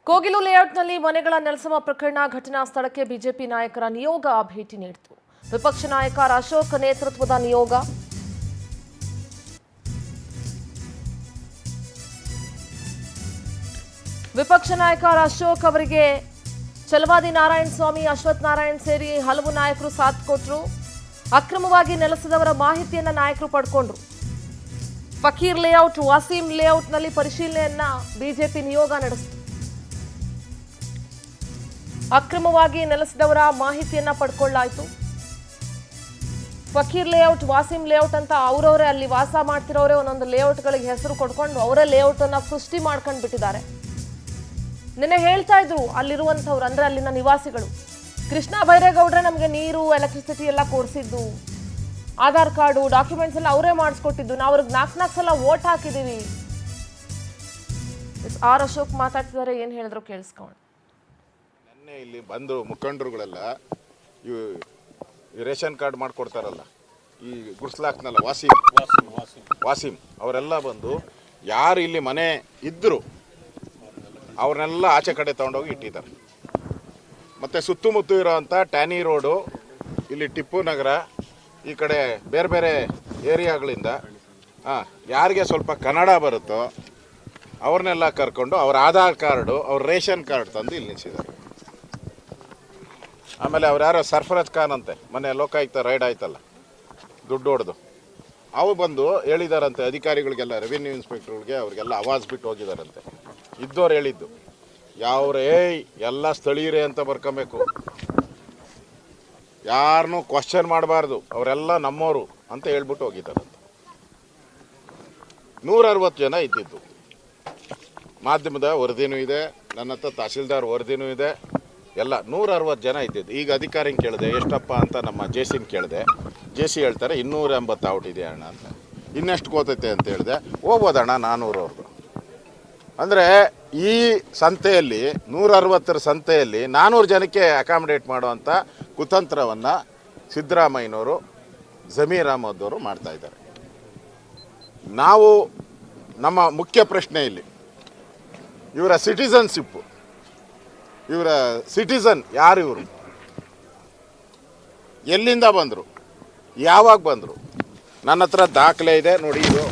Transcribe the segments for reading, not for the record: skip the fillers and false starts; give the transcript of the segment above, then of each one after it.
ಕೋಗಿಲು ಲೇಔಟ್ನಲ್ಲಿ ಮನೆಗಳ ನೆಲಸಮ ಪ್ರಕರಣ ಘಟನಾ ಸ್ಥಳಕ್ಕೆ ಬಿಜೆಪಿ ನಾಯಕರ ನಿಯೋಗ ಭೇಟಿ ನೀಡಿತು. ವಿಪಕ್ಷ ನಾಯಕ ಅಶೋಕ್ ನೇತೃತ್ವದ ನಿಯೋಗ ವಿಪಕ್ಷ ನಾಯಕ ಅಶೋಕ್ ಅವರಿಗೆ ಚಲವಾದಿ ನಾರಾಯಣ ಸ್ವಾಮಿ, ಅಶ್ವಥ್ ನಾರಾಯಣ್ ಸೇರಿ ಹಲವು ನಾಯಕರು ಸಾಥ್ ಕೊಟ್ಟರು. ಅಕ್ರಮವಾಗಿ ನೆಲೆಸಿದವರ ಮಾಹಿತಿಯನ್ನ ನಾಯಕರು ಪಡ್ಕೊಂಡ್ರು. ಫಕೀರ್ ಲೇಔಟ್, ವಾಸೀಂ ಲೇಔಟ್ನಲ್ಲಿ ಪರಿಶೀಲನೆಯನ್ನ ಬಿಜೆಪಿ ನಿಯೋಗ ನಡೆಸಿತು. ಅಕ್ರಮವಾಗಿ ನೆಲೆಸಿದವರ ಮಾಹಿತಿಯನ್ನ ಪಡ್ಕೊಳ್ಳಾಯಿತು. ಫಕೀರ್ ಲೇಔಟ್, ವಾಸೀಂ ಲೇಔಟ್ ಅಂತ ಅವರವರೇ ಅಲ್ಲಿ ವಾಸ ಮಾಡ್ತಿರೋರೇ ಒಂದೊಂದು ಲೇಔಟ್ಗಳಿಗೆ ಹೆಸರು ಕೊಡ್ಕೊಂಡು ಅವರೇ ಲೇಔಟ್ ಅನ್ನ ಸೃಷ್ಟಿ ಮಾಡ್ಕೊಂಡು ಬಿಟ್ಟಿದ್ದಾರೆ. ನಿನ್ನೆ ಹೇಳ್ತಾ ಇದ್ರು ಅಲ್ಲಿರುವಂಥವ್ರು, ಅಂದ್ರೆ ಅಲ್ಲಿನ ನಿವಾಸಿಗಳು, ಕೃಷ್ಣ ಬೈರೇಗೌಡ್ರೆ ನಮಗೆ ನೀರು, ಎಲೆಕ್ಟ್ರಿಸಿಟಿ ಎಲ್ಲ ಕೊಡಿಸಿದ್ದು, ಆಧಾರ್ ಕಾರ್ಡು, ಡಾಕ್ಯುಮೆಂಟ್ಸ್ ಎಲ್ಲ ಅವರೇ ಮಾಡಿಸ್ಕೊಟ್ಟಿದ್ದು, ನಾವು ಅವ್ರಿಗೆ 4 ಸಲ ವೋಟ್ ಹಾಕಿದ್ದೀವಿ. ಆರ್ ಅಶೋಕ್ ಮಾತಾಡ್ತಿದ್ದಾರೆ, ಏನು ಹೇಳಿದ್ರು ಕೇಳಿಸ್ಕೊಂಡು. ನೆನ್ನೆ ಇಲ್ಲಿ ಬಂದು ಮುಖಂಡರುಗಳೆಲ್ಲ ಇವು ರೇಷನ್ ಕಾರ್ಡ್ ಮಾಡಿಕೊಡ್ತಾರಲ್ಲ, ಈ ಗುಡ್ಸ್ಲಾಕ್ನಲ್ಲ ವಾಸೀಂ ಅವರೆಲ್ಲ ಬಂದು ಯಾರು ಇಲ್ಲಿ ಮನೆ ಇದ್ದರು ಅವ್ರನ್ನೆಲ್ಲ ಆಚೆ ಕಡೆ ತೊಗೊಂಡೋಗಿ ಇಟ್ಟಿದ್ದಾರೆ. ಮತ್ತು ಸುತ್ತಮುತ್ತ ಇರೋವಂಥ ಟ್ಯಾನಿ ರೋಡು, ಇಲ್ಲಿ ಟಿಪ್ಪು ನಗರ, ಈ ಕಡೆ ಬೇರೆ ಬೇರೆ ಏರಿಯಾಗಳಿಂದ ಯಾರಿಗೆ ಸ್ವಲ್ಪ ಕನ್ನಡ ಬರುತ್ತೋ ಅವ್ರನ್ನೆಲ್ಲ ಕರ್ಕೊಂಡು ಅವ್ರ ಆಧಾರ್ ಕಾರ್ಡು, ಅವ್ರ ರೇಷನ್ ಕಾರ್ಡ್ ತಂದು ಇಲ್ಲಿ ನಿಲ್ಲಿಸಿದ್ದಾರೆ. ಆಮೇಲೆ ಅವ್ರು ಯಾರೋ ಸರ್ಫರಾಜ್ ಖಾನ್ ಅಂತೆ, ಮೊನ್ನೆ ಲೋಕಾಯುಕ್ತ ರೈಡ್ ಆಯ್ತಲ್ಲ ದುಡ್ಡು ಹೊಡೆದು, ಅವು ಬಂದು ಹೇಳಿದಾರಂತೆ ಅಧಿಕಾರಿಗಳಿಗೆಲ್ಲ, ರೆವಿನ್ಯೂ ಇನ್ಸ್ಪೆಕ್ಟರ್ಗಳಿಗೆ ಅವ್ರಿಗೆಲ್ಲ ಆವಾಜ್ ಬಿಟ್ಟು ಹೋಗಿದಾರಂತೆ. ಇದ್ದವ್ರು ಹೇಳಿದ್ದು ಯಾವ್ರೇ ಎಲ್ಲ ಸ್ಥಳೀಯರೇ ಅಂತ ಬರ್ಕೊಬೇಕು, ಯಾರನ್ನೂ ಕ್ವಶನ್ ಮಾಡಬಾರ್ದು, ಅವರೆಲ್ಲ ನಮ್ಮವರು ಅಂತ ಹೇಳ್ಬಿಟ್ಟು ಹೋಗಿದ್ದಾರಂತೆ. 160 ಜನ ಇದ್ದಿದ್ದು. ಮಾಧ್ಯಮದ ವರದಿನೂ ಇದೆ, ನನ್ನ ಹತ್ರ ತಹಸೀಲ್ದಾರ್ ವರದಿನೂ ಇದೆ, ಎಲ್ಲ 160 ಜನ ಇದ್ದಿದ್ದು. ಈಗ ಅಧಿಕಾರಿನ ಕೇಳಿದೆ ಎಷ್ಟಪ್ಪ ಅಂತ, ನಮ್ಮ ಜೆಸಿನ ಕೇಳಿದೆ, ಜೆಸಿ ಹೇಳ್ತಾರೆ 280 ಔಟ್ ಇದೆ ಅಣ್ಣ ಅಂತ. ಇನ್ನೆಷ್ಟು ಕೋತೈತೆ ಅಂತ ಹೇಳಿದೆ, ಹೋಗ್ಬೋದಣ್ಣ 400 ಅವ್ರದ್ದು. ಅಂದರೆ ಈ ಸಂತೆಯಲ್ಲಿ 160 ಸಂತೆಯಲ್ಲಿ 400 ಜನಕ್ಕೆ ಅಕಾಮಿಡೇಟ್ ಮಾಡುವಂಥ ಕುತಂತ್ರವನ್ನು ಸಿದ್ದರಾಮಯ್ಯನವರು, ಜಮೀರ್ ಅಹಮದ್ ಅವರು ಮಾಡ್ತಾಯಿದ್ದಾರೆ. ನಾವು ನಮ್ಮ ಮುಖ್ಯ ಪ್ರಶ್ನೆ ಇಲ್ಲಿ ಇವರ ಸಿಟಿಸನ್ಶಿಪ್ಪು, ಇವರ ಸಿಟಿಸನ್ ಯಾರು, ಇವರು ಎಲ್ಲಿಂದ ಬಂದರು, ಯಾವಾಗ ಬಂದರು? ನನ್ನ ಹತ್ರ ದಾಖಲೆ ಇದೆ ನೋಡಿ. ಇದು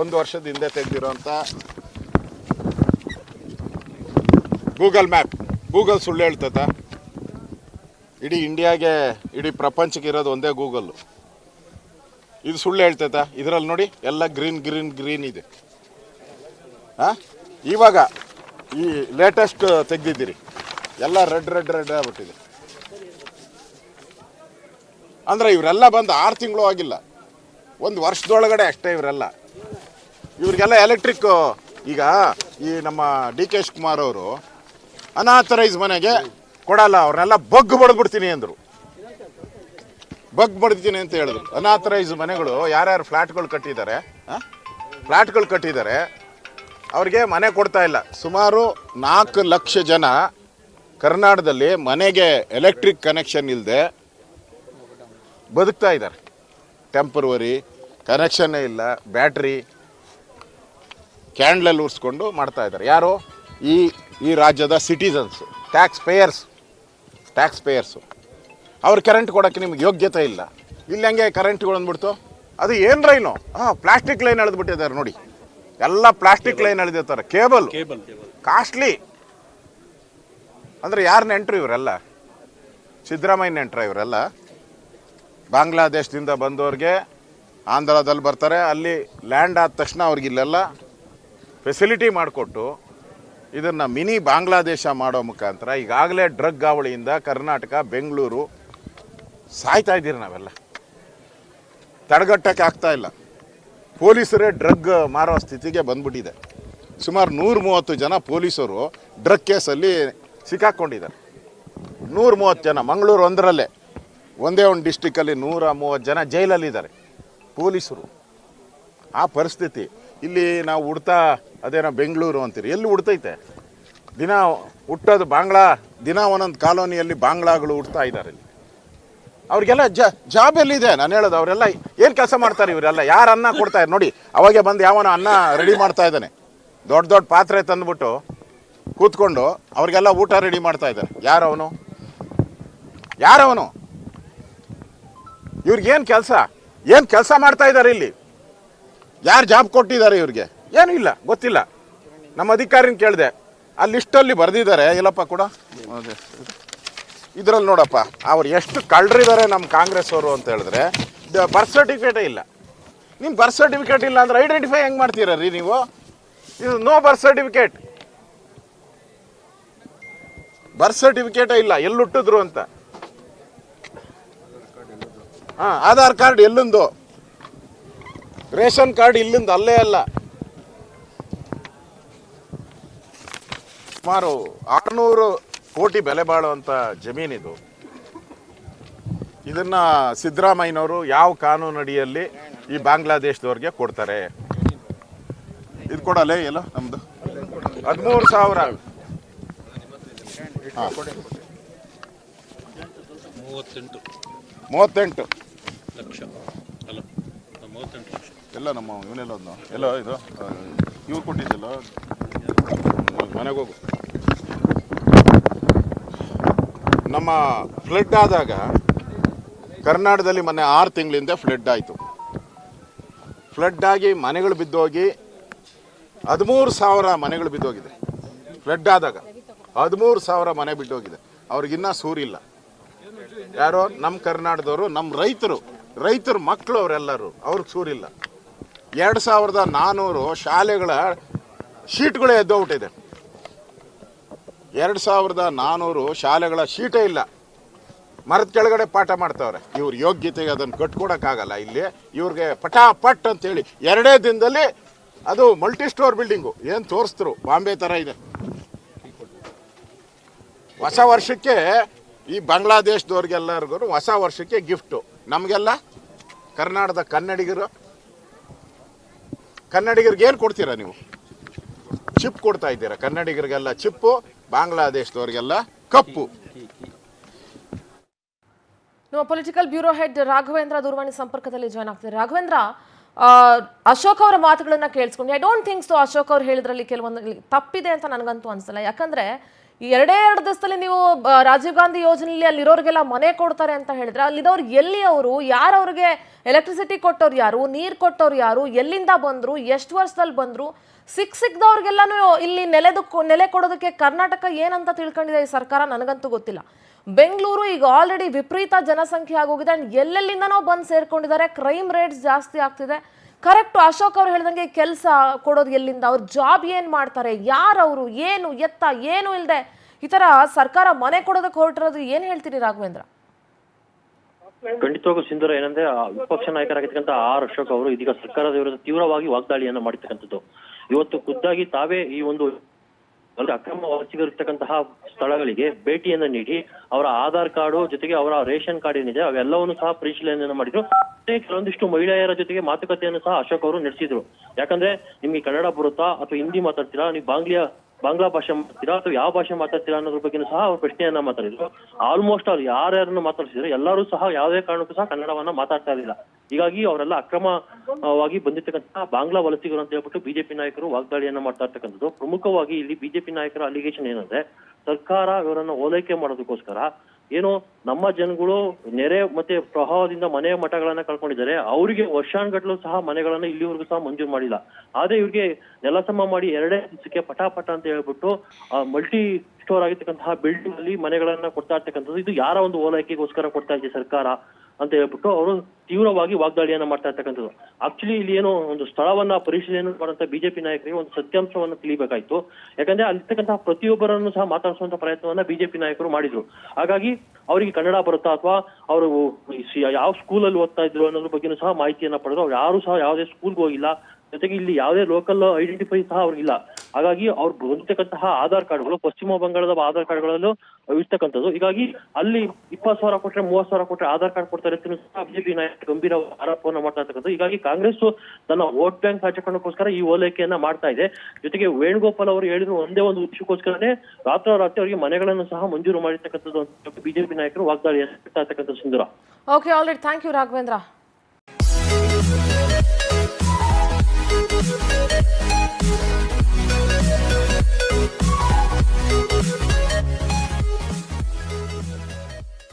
1 ವರ್ಷದ ಹಿಂದೆ ತೆಗೆದಿರೋಂಥ ಗೂಗಲ್ ಮ್ಯಾಪ್. ಗೂಗಲ್ ಸುಳ್ಳು ಹೇಳ್ತದ? ಇಡೀ ಇಂಡಿಯಾಗೆ, ಇಡೀ ಪ್ರಪಂಚಕ್ಕೆ ಇರೋದು ಒಂದೇ ಗೂಗಲ್ಲು. ಇದು ಸುಳ್ಳು ಹೇಳ್ತದ? ಇದರಲ್ಲಿ ನೋಡಿ ಎಲ್ಲ ಗ್ರೀನ್ ಇದೆ. ಇವಾಗ ಈ ಲೇಟೆಸ್ಟ್ ತೆಗೆದಿದ್ದೀರಿ ಎಲ್ಲ ರೆಡ್ ಆಗ್ಬಿಟ್ಟಿದೆ. ಅಂದರೆ ಇವರೆಲ್ಲ ಬಂದು 6 ತಿಂಗಳು ಆಗಿಲ್ಲ, 1 ವರ್ಷದೊಳಗಡೆ ಅಷ್ಟೇ ಇವರೆಲ್ಲ. ಇವ್ರಿಗೆಲ್ಲ ಎಲೆಕ್ಟ್ರಿಕ್, ಈಗ ಈ ನಮ್ಮ ಡಿ ಕೆ ಶಿವಕುಮಾರ್ ಅವರು ಅನಾಥರೈಸ್ ಮನೆಗೆ ಕೊಡಲ್ಲ, ಅವ್ರನ್ನೆಲ್ಲ ಬಗ್ ಬಡ್ದ್ಬಿಡ್ತೀನಿ ಅಂದರು. ಬಗ್ ಬಡ್ತೀನಿ ಅಂತ ಹೇಳಿದ್ರು. ಅನಾಥರೈಸ್ ಮನೆಗಳು ಯಾರ್ಯಾರು ಫ್ಲ್ಯಾಟ್ಗಳು ಕಟ್ಟಿದ್ದಾರೆ ಅವ್ರಿಗೆ ಮನೆ ಕೊಡ್ತಾ ಇಲ್ಲ. ಸುಮಾರು 4 ಲಕ್ಷ ಜನ ಕರ್ನಾಟಕದಲ್ಲಿ ಮನೆಗೆ ಎಲೆಕ್ಟ್ರಿಕ್ ಕನೆಕ್ಷನ್ ಇಲ್ಲದೆ ಬದುಕ್ತಾ ಇದ್ದಾರೆ. ಟೆಂಪರವರಿ ಕನೆಕ್ಷನ್ನೇ ಇಲ್ಲ, ಬ್ಯಾಟ್ರಿ ಕ್ಯಾಂಡ್ಲಲ್ಲಿ ಉರಿಸ್ಕೊಂಡು ಮಾಡ್ತಾ ಇದ್ದಾರೆ. ಯಾರು? ಈ ರಾಜ್ಯದ ಸಿಟಿಸನ್ಸು, ಟ್ಯಾಕ್ಸ್ ಪೇಯರ್ಸು. ಅವ್ರು ಕರೆಂಟ್ ಕೊಡೋಕ್ಕೆ ನಿಮ್ಗೆ ಯೋಗ್ಯತೆ ಇಲ್ಲ. ಇಲ್ಲಿ ಹಂಗೆ ಕರೆಂಟ್ಗಳು ಅಂದ್ಬಿಡ್ತು, ಅದು ಏನು ಲೈನು? ಪ್ಲಾಸ್ಟಿಕ್ ಲೈನ್ ಎಳೆದ್ಬಿಟ್ಟಿದ್ದಾರೆ ನೋಡಿ, ಎಲ್ಲ ಪ್ಲಾಸ್ಟಿಕ್ ಲೈನ್ ಎಳೆದಿರ್ತಾರೆ. Cable costly. ಅಂದರೆ ಯಾರು ನೆಂಟ್ರು ಇವರೆಲ್ಲ? ಸಿದ್ದರಾಮಯ್ಯ ನೆಂಟ್ರ ಇವರೆಲ್ಲ? ಬಾಂಗ್ಲಾದೇಶದಿಂದ ಬಂದವ್ರಿಗೆ ಆಂಧ್ರದಲ್ಲಿ ಬರ್ತಾರೆ, ಅಲ್ಲಿ ಲ್ಯಾಂಡ್ ಆದ ತಕ್ಷಣ ಅವ್ರಿಗೆ ಇಲ್ಲೆಲ್ಲ ಫೆಸಿಲಿಟಿ ಮಾಡಿಕೊಟ್ಟು ಇದನ್ನು ಮಿನಿ ಬಾಂಗ್ಲಾದೇಶ ಮಾಡೋ ಮುಖಾಂತರ ಈಗಾಗಲೇ ಡ್ರಗ್ ಹಾವಳಿಯಿಂದ ಕರ್ನಾಟಕ, ಬೆಂಗಳೂರು ಸಾಯ್ತಾ ಇದ್ದೀರಿ. ನಾವೆಲ್ಲ ತಡೆಗಟ್ಟಕ್ಕೆ ಆಗ್ತಾ ಇಲ್ಲ. ಪೊಲೀಸರೇ ಡ್ರಗ್ ಮಾರೋ ಸ್ಥಿತಿಗೆ ಬಂದ್ಬಿಟ್ಟಿದೆ. ಸುಮಾರು 130 ಜನ ಪೊಲೀಸರು ಡ್ರಗ್ ಕೇಸಲ್ಲಿ ಸಿಕ್ಕಾಕ್ಕೊಂಡಿದ್ದಾರೆ. 130 ಜನ. ಮಂಗಳೂರು ಒಂದರಲ್ಲೇ, ಒಂದೇ ಒಂದು ಡಿಸ್ಟಿಕ್ಕಲ್ಲಿ 130 ಜನ ಜೈಲಲ್ಲಿದ್ದಾರೆ ಪೊಲೀಸರು. ಆ ಪರಿಸ್ಥಿತಿ ಇಲ್ಲಿ ನಾವು ಹುಡ್ತಾ, ಅದೇನೋ ಬೆಂಗಳೂರು ಅಂತೀರಿ, ಎಲ್ಲಿ ಹುಡ್ತೈತೆ? ದಿನ ಹುಟ್ಟೋದು ಬಾಂಗ್ಲಾ, ದಿನ ಒಂದೊಂದು ಕಾಲೋನಿಯಲ್ಲಿ ಬಾಂಗ್ಲಾಗಳು ಹುಡ್ತಾ ಇದ್ದಾರೆ. ಇಲ್ಲಿ ಅವ್ರಿಗೆಲ್ಲ ಜಾಬ್ ಎಲ್ಲಿದೆ? ನಾನು ಹೇಳೋದು, ಅವರೆಲ್ಲ ಏನು ಕೆಲಸ ಮಾಡ್ತಾರೆ? ಇವರೆಲ್ಲ ಯಾರು ಅನ್ನ ಕೊಡ್ತಾರೆ ನೋಡಿ? ಅವಾಗೆ ಬಂದು ಯಾವನ ಅನ್ನ ರೆಡಿ ಮಾಡ್ತಾ ಇದ್ದಾನೆ, ದೊಡ್ಡ ಪಾತ್ರೆ ತಂದುಬಿಟ್ಟು ಕೂತ್ಕೊಂಡು ಅವ್ರಿಗೆಲ್ಲ ಊಟ ರೆಡಿ ಮಾಡ್ತಾ ಇದ್ದಾರೆ. ಯಾರವನು ಇವ್ರಿಗೇನು ಕೆಲಸ ಮಾಡ್ತಾ ಇದ್ದಾರೆ ಇಲ್ಲಿ? ಯಾರು ಜಾಬ್ ಕೊಟ್ಟಿದ್ದಾರೆ ಇವ್ರಿಗೆ? ಏನೂ ಇಲ್ಲ, ಗೊತ್ತಿಲ್ಲ. ನಮ್ಮ ಅಧಿಕಾರಿನ ಕೇಳಿದೆ, ಆ ಲಿಸ್ಟಲ್ಲಿ ಬರೆದಿದ್ದಾರೆ. ಇಲ್ಲಪ್ಪ ಕೂಡ ಇದರಲ್ಲಿ ನೋಡಪ್ಪ, ಅವ್ರು ಎಷ್ಟು ಕಳ್ಳರಿದ್ದಾರೆ ನಮ್ಮ ಕಾಂಗ್ರೆಸ್ ಅವರು ಅಂತ ಹೇಳಿದ್ರೆ ಬರ್ತ್ ಸರ್ಟಿಫಿಕೇಟೇ ಇಲ್ಲ. ನಿಮ್ಮ ಬರ್ತ್ ಸರ್ಟಿಫಿಕೇಟ್ ಇಲ್ಲ ಅಂದ್ರೆ ಐಡೆಂಟಿಫೈ ಹೆಂಗೆ ಮಾಡ್ತೀರ ರೀ ನೀವು? ಇದು ನೋ ಬರ್ತ್ ಸರ್ಟಿಫಿಕೇಟೇ ಇಲ್ಲ, ಎಲ್ಲಿ ಹುಟ್ಟಿದ್ರು ಅಂತ. ಹಾಂ, ಆಧಾರ್ ಕಾರ್ಡ್ ಎಲ್ಲಿಂದು, ರೇಷನ್ ಕಾರ್ಡ್ ಇಲ್ಲಿಂದ, ಅಲ್ಲೇ ಅಲ್ಲ. ಸುಮಾರು 600 ಕೋಟಿ ಬೆಲೆ ಬಾಳುವಂಥ ಜಮೀನಿದು. ಇದನ್ನ ಸಿದ್ದರಾಮಯ್ಯನವರು ಯಾವ ಕಾನೂನು ಅಡಿಯಲ್ಲಿ ಈ ಬಾಂಗ್ಲಾದೇಶದವ್ರಿಗೆ ಕೊಡ್ತಾರೆ? ಇದು ಕೊಡಲ್ಲ ಎಲ್ಲ ನಮ್ದು 13,000. 38 ಲಕ್ಷ ಅಲ್ಲ, 38 ಲಕ್ಷ ಎಲ್ಲ ನಮ್ಮ ಇವನೆಲ್ಲ ಒಂದು ಎಲ್ಲ ಇದು ಇವ್ರು ಕೊಟ್ಟಿದ್ದಲ್ಲ. ಮನೆಗೆ ಹೋಗು. ನಮ್ಮ ಫ್ಲಡ್ ಆದಾಗ ಕರ್ನಾಟಕದಲ್ಲಿ ಮೊನ್ನೆ 6 ತಿಂಗಳಿಂದ ಫ್ಲಡ್ ಆಯಿತು. ಫ್ಲಡ್ ಆಗಿ ಮನೆಗಳು ಬಿದ್ದೋಗಿ 13,000 ಮನೆಗಳು ಬಿದ್ದೋಗಿದೆ. ಫ್ಲಡ್ ಆದಾಗ 13,000 ಮನೆ ಬಿದ್ದೋಗಿದೆ. ಅವ್ರಿಗಿನ್ನ ಸೂರಿಲ್ಲ. ಯಾರೋ ನಮ್ಮ ಕರ್ನಾಟಕದವರು, ನಮ್ಮ ರೈತರು ಮಕ್ಕಳು ಅವರೆಲ್ಲರೂ, ಅವ್ರಿಗೆ ಸೂರಿಲ್ಲ. 2,400 ಶಾಲೆಗಳ ಶೀಟ್ಗಳೇ ಎದ್ದೋಗ್ಬಿಟ್ಟಿದೆ. 2,400 ಶಾಲೆಗಳ ಶೀಟೇ ಇಲ್ಲ. ಮರದ ಕೆಳಗಡೆ ಪಾಠ ಮಾಡ್ತಾವ್ರೆ. ಇವ್ರ ಯೋಗ್ಯತೆಗೆ ಅದನ್ನು ಕಟ್ಕೊಡಕ್ಕಾಗಲ್ಲ. ಇಲ್ಲಿ ಇವ್ರಿಗೆ ಪಟಾಪಟ್ ಅಂತೇಳಿ 2 ದಿನದಲ್ಲಿ ಅದು ಮಲ್ಟಿ ಸ್ಟೋರ್ ಬಿಲ್ಡಿಂಗು ಏನು ತೋರಿಸ್ತರು, ಬಾಂಬೆ ಥರ ಇದೆ. ಹೊಸ ವರ್ಷಕ್ಕೆ ಈ ಬಾಂಗ್ಲಾದೇಶದವ್ರಿಗೆಲ್ಲರಿಗೂ ಹೊಸ ವರ್ಷಕ್ಕೆ ಗಿಫ್ಟು. ನಮಗೆಲ್ಲ ಕರ್ನಾಟಕದ ಕನ್ನಡಿಗರಿಗೆ ಏನು ಕೊಡ್ತೀರಾ ನೀವು? ಚಿಪ್ ಕೊಡ್ತಾ ಇದ್ದೀರಾ ಕನ್ನಡಿಗರಿಗೆಲ್ಲ ಚಿಪ್ಪು, ಬಾಂಗ್ಲಾದೇಶದವ್ರಿಗೆಲ್ಲ ಕಪ್ಪು. ನಮ್ಮ ಪೊಲಿಟಿಕಲ್ ಬ್ಯೂರೋ ಹೆಡ್ ರಾಘವೇಂದ್ರ ದೂರವಾಣಿ ಸಂಪರ್ಕದಲ್ಲಿ ಜಾಯ್ನ್ ಆಗ್ತಾರೆ. ರಾಘವೇಂದ್ರ, ಅಶೋಕ್ ಅವರ ಮಾತುಗಳನ್ನ ಕೇಳಿಸ್ಕೊಂಡು, I don't think so Ashok ಅವ್ರು ಹೇಳಿದ್ರಲ್ಲಿ ಕೆಲವೊಂದು ತಪ್ಪಿದೆ ಅಂತ ನನಗಂತೂ ಅನ್ಸಲ್ಲ. ಯಾಕಂದ್ರೆ ಈ 2 ದಿವಸದಲ್ಲಿ ನೀವು ರಾಜೀವ್ ಗಾಂಧಿ ಯೋಜನೆಯಲ್ಲಿ ಅಲ್ಲಿರೋರಿಗೆಲ್ಲ ಮನೆ ಕೊಡ್ತಾರೆ ಅಂತ ಹೇಳಿದ್ರೆ, ಅಲ್ಲಿರೋರು ಎಲ್ಲಿ, ಅವರು ಯಾರು, ಅವ್ರಿಗೆ ಎಲೆಕ್ಟ್ರಿಸಿಟಿ ಕೊಟ್ಟವ್ರು ಯಾರು, ನೀರು ಕೊಟ್ಟವ್ರು ಯಾರು, ಎಲ್ಲಿಂದ ಬಂದ್ರು, ಎಷ್ಟು ವರ್ಷದಲ್ಲಿ ಬಂದ್ರು, ಸಿಕ್ದವ್ರಿಗೆಲ್ಲಾನು ಇಲ್ಲಿ ನೆಲೆ ಕೊಡೋದಕ್ಕೆ ಕರ್ನಾಟಕ ಏನಂತ ತಿಳ್ಕೊಂಡಿದೆ ಈ ಸರ್ಕಾರ ನನಗಂತೂ ಗೊತ್ತಿಲ್ಲ. ಬೆಂಗಳೂರು ಈಗ ಆಲ್ರೆಡಿ ವಿಪರೀತ ಜನಸಂಖ್ಯೆ ಆಗೋಗಿದೆ ಅಂಡ್ ಎಲ್ಲೆಲ್ಲಿಂದನೋ ಬಂದು ಸೇರ್ಕೊಂಡಿದ್ದಾರೆ. ಕ್ರೈಮ್ ರೇಟ್ಸ್ ಜಾಸ್ತಿ ಆಗ್ತಿದೆ. ಕರೆಕ್ಟ್ ಅಶೋಕ್ ಅವ್ರು ಹೇಳ್ದಂಗೆ ಕೆಲಸ ಕೊಡೋದು ಎಲ್ಲಿಂದ, ಅವ್ರ ಜಾಬ್ ಏನು ಮಾಡ್ತಾರೆ, ಯಾರವರು, ಏನು ಎತ್ತ ಏನು ಇಲ್ಲದೆ ಈ ಥರ ಸರ್ಕಾರ ಮನೆ ಕೊಡೋದಕ್ಕೆ ಹೊರಟಿರೋದು ಏನು ಹೇಳ್ತೀರಿ ರಾಘವೇಂದ್ರ? ಖಂಡಿತವಾಗೂ ಸಿಂಧೂರ, ಏನಂದ್ರೆ ವಿಪಕ್ಷ ನಾಯಕರಾಗಿರ್ತಕ್ಕಂಥ ಆರ್ ಅಶೋಕ್ ಅವರು ಇದೀಗ ಸರ್ಕಾರದ ವಿರುದ್ಧ ತೀವ್ರವಾಗಿ ವಾಗ್ದಾಳಿಯನ್ನ ಮಾಡಿರ್ತಕ್ಕಂಥದ್ದು. ಇವತ್ತು ಖುದ್ದಾಗಿ ತಾವೇ ಈ ಒಂದು ಅಕ್ರಮ ವಲಸಿಗರಿರ್ತಕ್ಕಂತಹ ಸ್ಥಳಗಳಿಗೆ ಭೇಟಿಯನ್ನ ನೀಡಿ ಅವರ ಆಧಾರ್ ಕಾರ್ಡು ಜೊತೆಗೆ ಅವರ ರೇಷನ್ ಕಾರ್ಡ್ ಏನಿದೆ ಅವೆಲ್ಲವನ್ನು ಸಹ ಪರಿಶೀಲನೆಯನ್ನು ಮಾಡಿದ್ರು. ಕೆಲವೊಂದಿಷ್ಟು ಮಹಿಳೆಯರ ಜೊತೆಗೆ ಮಾತುಕತೆಯನ್ನು ಸಹ ಅಶೋಕ್ ಅವರು ನಡೆಸಿದ್ರು. ಯಾಕಂದ್ರೆ ನಿಮ್ಗೆ ಕನ್ನಡ ಬರುತ್ತಾ ಅಥವಾ ಹಿಂದಿ ಮಾತಾಡ್ತೀರಾ, ನೀವು ಬಾಂಗ್ಲಾ ಭಾಷೆ ಮಾತಾಡ್ತೀರಾ ಅಥವಾ ಯಾವ ಭಾಷೆ ಮಾತಾಡ್ತೀರಾ ಅನ್ನೋದ್ರ ಬಗ್ಗೆ ಸಹ ಅವ್ರು ಪ್ರಶ್ನೆಯನ್ನ ಮಾತಾಡಿದ್ರು. ಆಲ್ಮೋಸ್ಟ್ ಅವ್ರು ಯಾರ್ಯಾರನ್ನು ಮಾತಾಡ್ಸಿದ್ರು ಎಲ್ಲರೂ ಸಹ ಯಾವುದೇ ಕಾರಣಕ್ಕೂ ಸಹ ಕನ್ನಡವನ್ನ ಮಾತಾಡ್ತಾ ಇರಲಿಲ್ಲ. ಹೀಗಾಗಿ ಅವರೆಲ್ಲ ಅಕ್ರಮವಾಗಿ ಬಂದಿರ್ತಕ್ಕಂತಹ ಬಾಂಗ್ಲಾ ವಲಸಿಗರು ಅಂತ ಹೇಳ್ಬಿಟ್ಟು ಬಿಜೆಪಿ ನಾಯಕರು ವಾಗ್ದಾಳಿಯನ್ನ ಮಾಡ್ತಾ ಇರ್ತಕ್ಕಂಥದ್ದು. ಪ್ರಮುಖವಾಗಿ ಇಲ್ಲಿ ಬಿಜೆಪಿ ನಾಯಕರ ಅಲಿಗೇಷನ್ ಏನಂದ್ರೆ, ಸರ್ಕಾರ ಇವರನ್ನ ಓಲೈಕೆ ಮಾಡೋದಕ್ಕೋಸ್ಕರ ಏನು ನಮ್ಮ ಜನಗಳು ನೆರೆ ಮತ್ತೆ ಪ್ರವಾಹದಿಂದ ಮನೆ ಮಠಗಳನ್ನ ಕಳ್ಕೊಂಡಿದ್ದಾರೆ, ಅವರಿಗೆ ವರ್ಷಾನ್ಗಟ್ಲು ಸಹ ಮನೆಗಳನ್ನ ಇಲ್ಲಿವರೆಗೂ ಸಹ ಮಂಜೂರು ಮಾಡಿಲ್ಲ. ಆದ್ರೆ ಇವ್ರಿಗೆ ನೆಲಸಮ ಮಾಡಿ 2 ದಿವಸಕ್ಕೆ ಪಟಾಪಟ ಅಂತ ಹೇಳ್ಬಿಟ್ಟು ಮಲ್ಟಿ ಸ್ಟೋರ್ ಆಗಿರ್ತಕ್ಕಂತಹ ಬಿಲ್ಡಿಂಗ್ ಅಲ್ಲಿ ಮನೆಗಳನ್ನ ಕೊಡ್ತಾ ಇರ್ತಕ್ಕಂಥದ್ದು. ಇದು ಯಾರ ಒಂದು ಓಲೈಕೆಗೋಸ್ಕರ ಕೊಡ್ತಾ ಇದೆ ಸರ್ಕಾರ ಅಂತ ಹೇಳ್ಬಿಟ್ಟು ಅವರು ತೀವ್ರವಾಗಿ ವಾಗ್ದಾಳಿಯನ್ನ ಮಾಡ್ತಾ ಇರ್ತಕ್ಕಂಥದ್ದು. ಆಕ್ಚುಲಿ ಇಲ್ಲಿ ಏನೋ ಒಂದು ಸ್ಥಳವನ್ನ ಪರಿಶೀಲನೆ ಮಾಡುವಂತ ಬಿಜೆಪಿ ನಾಯಕರಿಗೆ ಒಂದು ಸತ್ಯಾಂಶವನ್ನ ತಿಳಿಬೇಕಾಯ್ತು. ಯಾಕಂದ್ರೆ ಅಲ್ಲಿರ್ತಕ್ಕಂತಹ ಪ್ರತಿಯೊಬ್ಬರನ್ನು ಸಹ ಮಾತಾಡಿಸುವಂತ ಪ್ರಯತ್ನವನ್ನ ಬಿಜೆಪಿ ನಾಯಕರು ಮಾಡಿದ್ರು. ಹಾಗಾಗಿ ಅವರಿಗೆ ಕನ್ನಡ ಬರುತ್ತಾ ಅಥವಾ ಅವರು ಯಾವ ಸ್ಕೂಲಲ್ಲಿ ಓದ್ತಾ ಇದ್ರು ಅನ್ನೋದ್ರ ಬಗ್ಗೆನೂ ಸಹ ಮಾಹಿತಿಯನ್ನ ಪಡೆದ್ರು. ಅವ್ರು ಯಾರು ಸಹ ಯಾವುದೇ ಸ್ಕೂಲ್ಗೆ ಹೋಗಿಲ್ಲ, ಜೊತೆಗೆ ಇಲ್ಲಿ ಯಾವುದೇ ಲೋಕಲ್ ಐಡೆಂಟಿಫೈ ಸಹ ಅವ್ರಿಗಿಲ್ಲ. ಹಾಗಾಗಿ ಅವ್ರು ಬಂದಿರ್ತಕ್ಕಂತಹ ಆಧಾರ್ ಕಾರ್ಡ್ಗಳು ಪಶ್ಚಿಮ ಬಂಗಾಳದ ಆಧಾರ್ ಕಾರ್ಡ್ಗಳಲ್ಲೂ ಇರ್ತಕ್ಕಂಥದ್ದು. ಹೀಗಾಗಿ ಅಲ್ಲಿ 20,000 ಕೊಟ್ರೆ 30,000 ಕೊಟ್ರೆ ಆಧಾರ್ ಕಾರ್ಡ್ ಕೊಡ್ತಾರೆ ಅಂತ ಸಹ ಬಿಜೆಪಿ ನಾಯಕ ಗಂಭೀರ ಆರೋಪವನ್ನು ಮಾಡ್ತಾ ಇರ್ತಕ್ಕಂಥದ್ದು. ಹೀಗಾಗಿ ಕಾಂಗ್ರೆಸ್ ತನ್ನ ವೋಟ್ ಬ್ಯಾಂಕ್ ರಾಜಕಾರಣಕ್ಕೋಸ್ಕರ ಈ ಓಲೈಕೆಯನ್ನ ಮಾಡ್ತಾ ಇದೆ. ಜೊತೆಗೆ ವೇಣುಗೋಪಾಲ್ ಅವರು ಹೇಳಿದ್ರು ಒಂದೇ ಒಂದು ವಿಷಯಕ್ಕೋಸ್ಕರನೇ ರಾತ್ರೋರಾತ್ರಿ ಅವರಿಗೆ ಮನೆಗಳನ್ನು ಸಹ ಮಂಜೂರು ಮಾಡಿರ್ತಕ್ಕಂಥದ್ದು ಅಂತ ಬಿಜೆಪಿ ನಾಯಕರು ವಾಗ್ದಾಳಿಯನ್ನು ಮಾಡ್ತಾ ಇರ್ತಕ್ಕಂಥದ್ದು. Sindoor. Okay, all right, thank you Raghavendra.